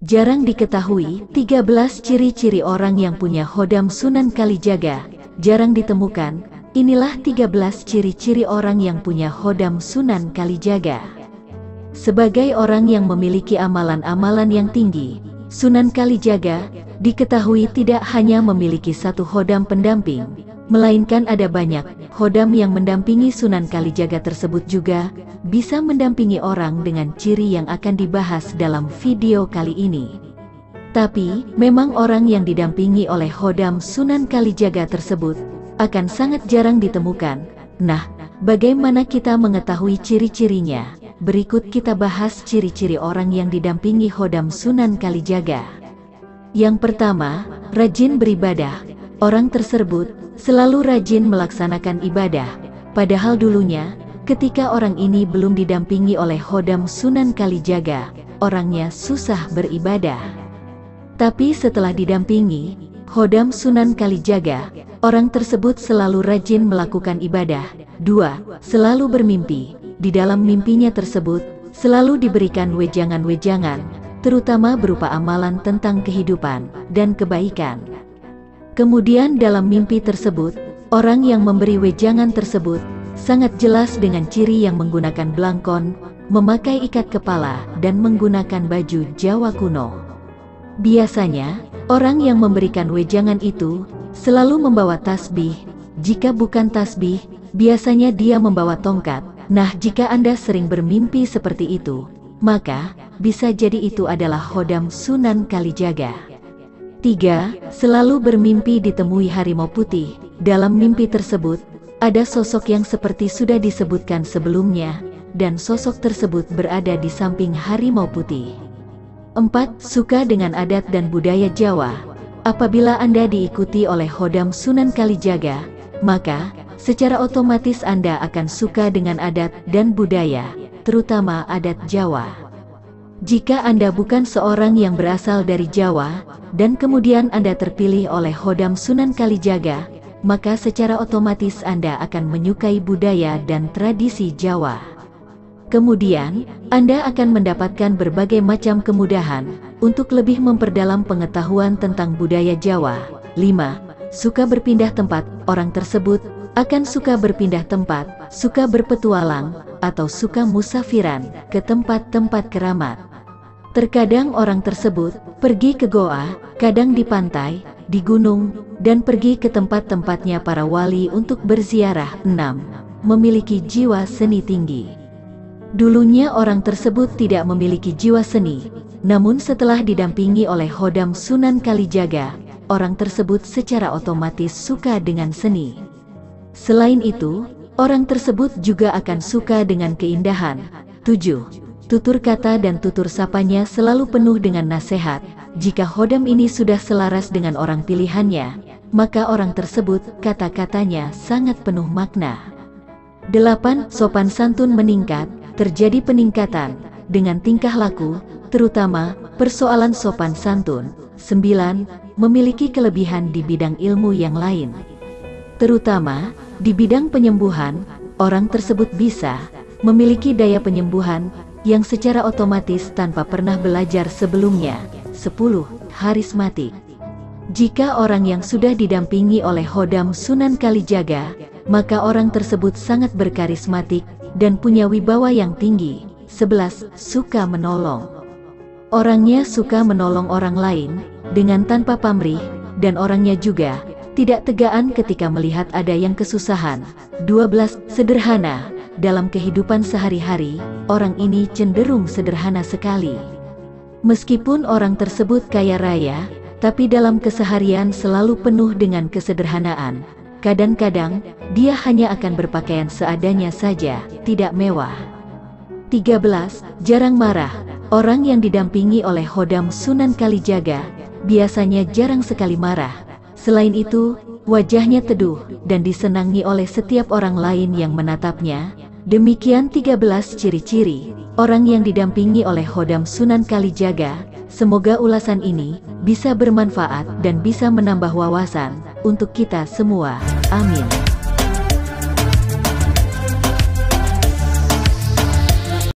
Jarang diketahui 13 ciri-ciri orang yang punya Khodam Sunan Kalijaga. Jarang ditemukan. Inilah 13 ciri-ciri orang yang punya Khodam Sunan Kalijaga. Sebagai orang yang memiliki amalan-amalan yang tinggi, Sunan Kalijaga diketahui tidak hanya memiliki satu khodam pendamping, melainkan ada banyak khodam yang mendampingi Sunan Kalijaga tersebut juga bisa mendampingi orang dengan ciri yang akan dibahas dalam video kali ini. Tapi, memang orang yang didampingi oleh Khodam Sunan Kalijaga tersebut akan sangat jarang ditemukan. Nah, bagaimana kita mengetahui ciri-cirinya? Berikut kita bahas ciri-ciri orang yang didampingi Khodam Sunan Kalijaga. Yang pertama, rajin beribadah. Orang tersebut selalu rajin melaksanakan ibadah, padahal dulunya, ketika orang ini belum didampingi oleh Khodam Sunan Kalijaga, orangnya susah beribadah. Tapi setelah didampingi Khodam Sunan Kalijaga, orang tersebut selalu rajin melakukan ibadah. 2. Selalu bermimpi. Di dalam mimpinya tersebut, selalu diberikan wejangan-wejangan, terutama berupa amalan tentang kehidupan dan kebaikan. Kemudian dalam mimpi tersebut, orang yang memberi wejangan tersebut sangat jelas dengan ciri yang menggunakan blangkon, memakai ikat kepala, dan menggunakan baju Jawa kuno. Biasanya, orang yang memberikan wejangan itu selalu membawa tasbih. Jika bukan tasbih, biasanya dia membawa tongkat. Nah, jika Anda sering bermimpi seperti itu, maka bisa jadi itu adalah Khodam Sunan Kalijaga. 3. Selalu bermimpi ditemui harimau putih. Dalam mimpi tersebut, ada sosok yang seperti sudah disebutkan sebelumnya, dan sosok tersebut berada di samping harimau putih. 4. Suka dengan adat dan budaya Jawa. Apabila Anda diikuti oleh Khodam Sunan Kalijaga, maka secara otomatis Anda akan suka dengan adat dan budaya, terutama adat Jawa. Jika Anda bukan seorang yang berasal dari Jawa, dan kemudian Anda terpilih oleh Khodam Sunan Kalijaga, maka secara otomatis Anda akan menyukai budaya dan tradisi Jawa. Kemudian, Anda akan mendapatkan berbagai macam kemudahan untuk lebih memperdalam pengetahuan tentang budaya Jawa. 5. Suka berpindah tempat. Orang tersebut akan suka berpindah tempat, suka berpetualang, atau suka musafiran ke tempat-tempat keramat. Terkadang orang tersebut pergi ke goa, kadang di pantai, di gunung, dan pergi ke tempat-tempatnya para wali untuk berziarah. 6. Memiliki jiwa seni tinggi. Dulunya orang tersebut tidak memiliki jiwa seni, namun setelah didampingi oleh Khodam Sunan Kalijaga, orang tersebut secara otomatis suka dengan seni. Selain itu, orang tersebut juga akan suka dengan keindahan. 7. Tutur kata dan tutur sapanya selalu penuh dengan nasihat. Jika Khodam ini sudah selaras dengan orang pilihannya, maka orang tersebut kata-katanya sangat penuh makna. 8. Sopan santun meningkat. Terjadi peningkatan dengan tingkah laku, terutama persoalan sopan santun. 9. Memiliki kelebihan di bidang ilmu yang lain. Terutama di bidang penyembuhan, orang tersebut bisa memiliki daya penyembuhan yang secara otomatis tanpa pernah belajar sebelumnya. 10. Karismatik. Jika orang yang sudah didampingi oleh Khodam Sunan Kalijaga, maka orang tersebut sangat berkarismatik dan punya wibawa yang tinggi. 11. Suka menolong. Orangnya suka menolong orang lain dengan tanpa pamrih, dan orangnya juga tidak tegaan ketika melihat ada yang kesusahan. 12. Sederhana. Dalam kehidupan sehari-hari, orang ini cenderung sederhana sekali. Meskipun orang tersebut kaya raya, tapi dalam keseharian selalu penuh dengan kesederhanaan. Kadang-kadang, dia hanya akan berpakaian seadanya saja, tidak mewah. 13. Jarang marah. Orang yang didampingi oleh Khodam Sunan Kalijaga biasanya jarang sekali marah. Selain itu, wajahnya teduh dan disenangi oleh setiap orang lain yang menatapnya. Demikian 13 ciri-ciri orang yang didampingi oleh Khodam Sunan Kalijaga. Semoga ulasan ini bisa bermanfaat dan bisa menambah wawasan untuk kita semua. Amin.